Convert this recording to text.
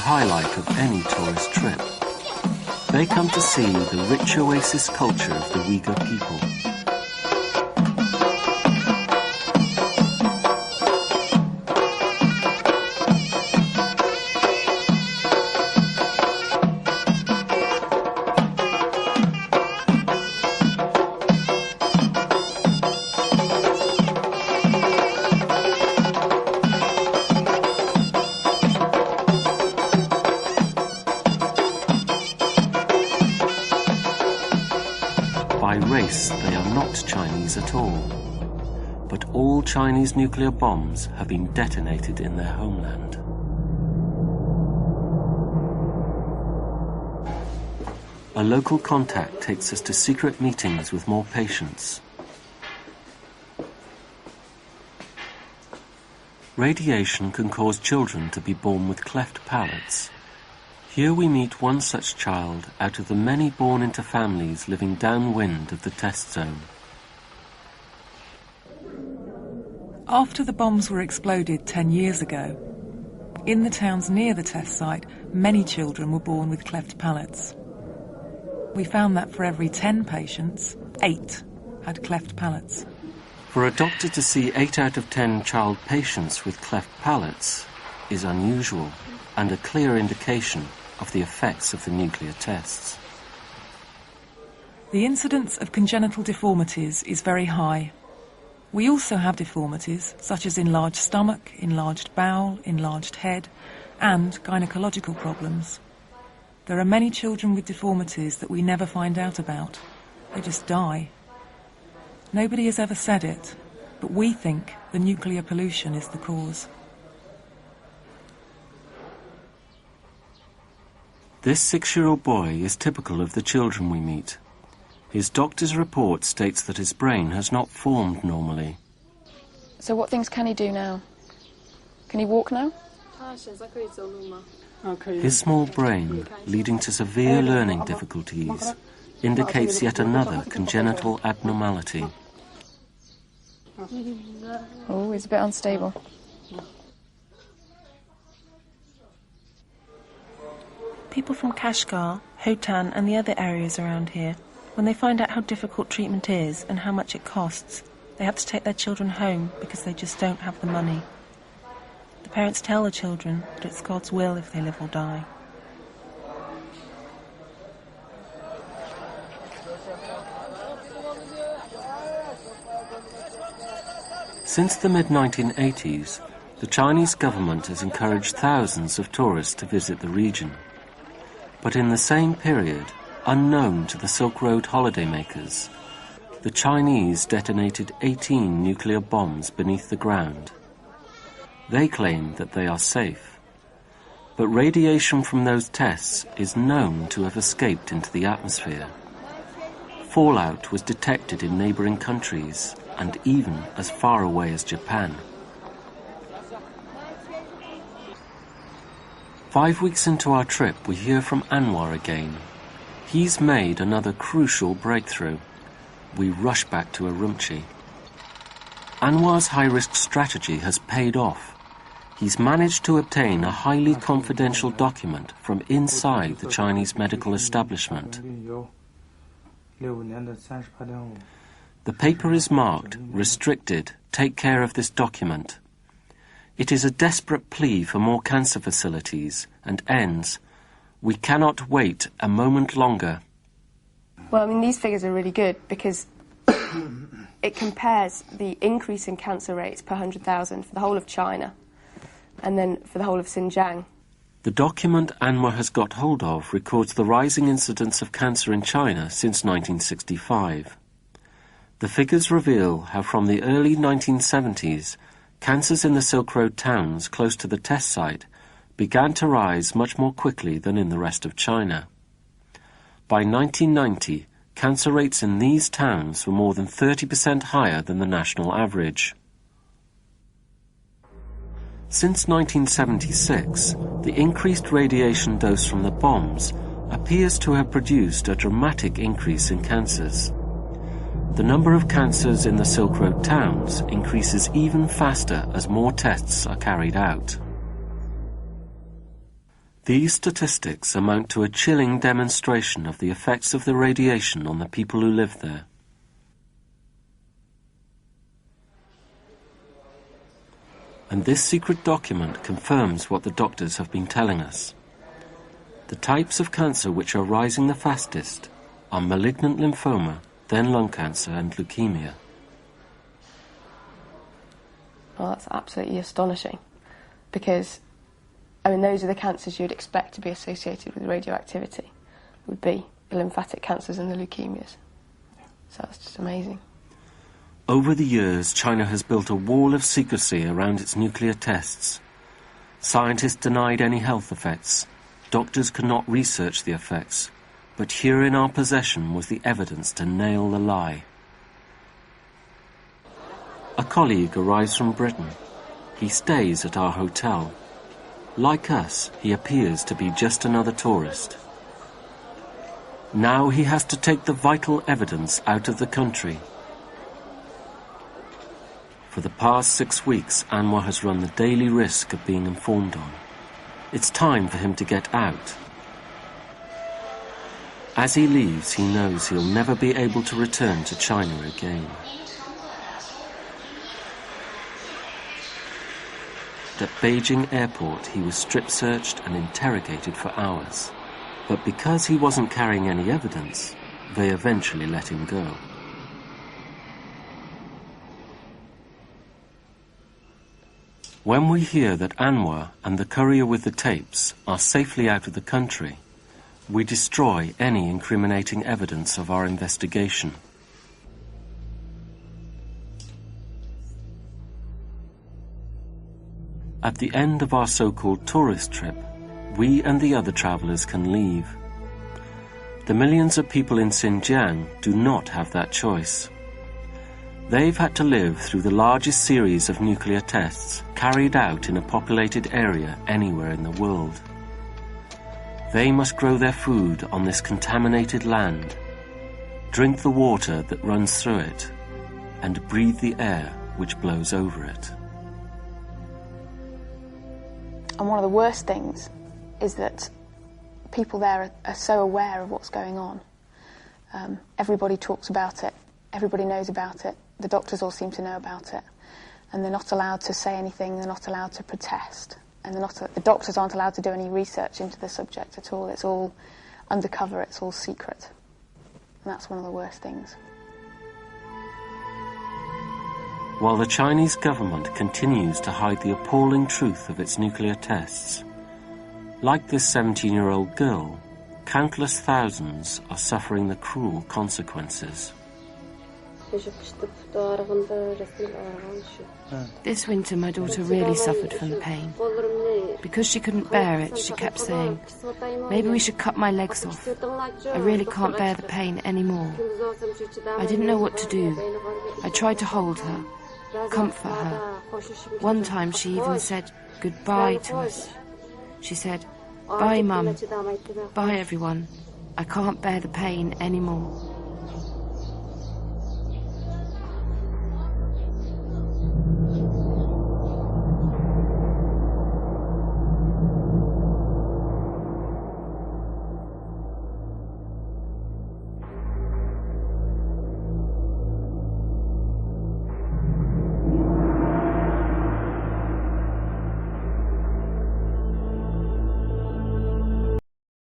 highlight of any tourist trip. They come to see the rich oasis culture of the Uyghur people. By race, they are not Chinese at all. But all Chinese nuclear bombs have been detonated in their homeland. A local contact takes us to secret meetings with more patients. Radiation can cause children to be born with cleft palates. Here we meet one such child out of the many born into families living downwind of the test zone. After the bombs were exploded 10 years ago, in the towns near the test site, many children were born with cleft palates. We found that for every 10 patients, 8 had cleft palates. For a doctor to see 8 out of 10 child patients with cleft palates is unusual and a clear indication of the effects of the nuclear tests. The incidence of congenital deformities is very high. We also have deformities such as enlarged stomach, enlarged bowel, enlarged head, and gynecological problems. There are many children with deformities that we never find out about. They just die. Nobody has ever said it, but we think the nuclear pollution is the cause. This 6-year-old boy is typical of the children we meet. His doctor's report states that his brain has not formed normally. So what things can he do now? Can he walk now? His small brain, leading to severe learning difficulties, indicates yet another congenital abnormality. Oh, he's a bit unstable. People from Kashgar, Hotan and the other areas around here, when they find out how difficult treatment is and how much it costs, they have to take their children home because they just don't have the money. The parents tell the children that it's God's will if they live or die. Since the mid-1980s, the Chinese government has encouraged thousands of tourists to visit the region. But in the same period, unknown to the Silk Road holidaymakers, the Chinese detonated 18 nuclear bombs beneath the ground. They claim that they are safe, but radiation from those tests is known to have escaped into the atmosphere. Fallout was detected in neighboring countries and even as far away as Japan. 5 weeks into our trip, we hear from Anwar again. He's made another crucial breakthrough. We rush back to Urumqi. Anwar's high-risk strategy has paid off. He's managed to obtain a highly confidential document from inside the Chinese medical establishment. The paper is marked, restricted, take care of this document. It is a desperate plea for more cancer facilities and ends, we cannot wait a moment longer. Well, I mean, these figures are really good because it compares the increase in cancer rates per 100,000 for the whole of China and then for the whole of Xinjiang. The document Anwar has got hold of records the rising incidence of cancer in China since 1965. The figures reveal how from the early 1970s, cancers in the Silk Road towns close to the test site began to rise much more quickly than in the rest of China. By 1990, cancer rates in these towns were more than 30% higher than the national average. Since 1976, the increased radiation dose from the bombs appears to have produced a dramatic increase in cancers. The number of cancers in the Silk Road towns increases even faster as more tests are carried out. These statistics amount to a chilling demonstration of the effects of the radiation on the people who live there. And this secret document confirms what the doctors have been telling us. The types of cancer which are rising the fastest are malignant lymphoma, then lung cancer and leukemia. Well, that's absolutely astonishing, because, I mean, those are the cancers you'd expect to be associated with radioactivity, would be the lymphatic cancers and the leukemias. So that's just amazing. Over the years, China has built a wall of secrecy around its nuclear tests. Scientists denied any health effects. Doctors could not research the effects. But here in our possession was the evidence to nail the lie. A colleague arrives from Britain. He stays at our hotel. Like us, he appears to be just another tourist. Now he has to take the vital evidence out of the country. For the past 6 weeks, Anwar has run the daily risk of being informed on. It's time for him to get out. As he leaves, he knows he'll never be able to return to China again. At Beijing airport, he was strip-searched and interrogated for hours. But because he wasn't carrying any evidence, they eventually let him go. When we hear that Anwar and the courier with the tapes are safely out of the country, we destroy any incriminating evidence of our investigation. At the end of our so-called tourist trip, we and the other travellers can leave. The millions of people in Xinjiang do not have that choice. They've had to live through the largest series of nuclear tests carried out in a populated area anywhere in the world. They must grow their food on this contaminated land, drink the water that runs through it, and breathe the air which blows over it. And one of the worst things is that people there are so aware of what's going on. Everybody talks about it, everybody knows about it, the doctors all seem to know about it, and they're not allowed to say anything, they're not allowed to protest, and the doctors aren't allowed to do any research into the subject at all. It's all undercover, it's all secret. And that's one of the worst things. While the Chinese government continues to hide the appalling truth of its nuclear tests, like this 17-year-old girl, countless thousands are suffering the cruel consequences. This winter my daughter really suffered from the pain. Because she couldn't bear it, she kept saying, "Maybe we should cut my legs off. I really can't bear the pain anymore." I didn't know what to do. I tried to hold her, comfort her. One time she even said goodbye to us. She said, "Bye, Mum. Bye, everyone. I can't bear the pain anymore."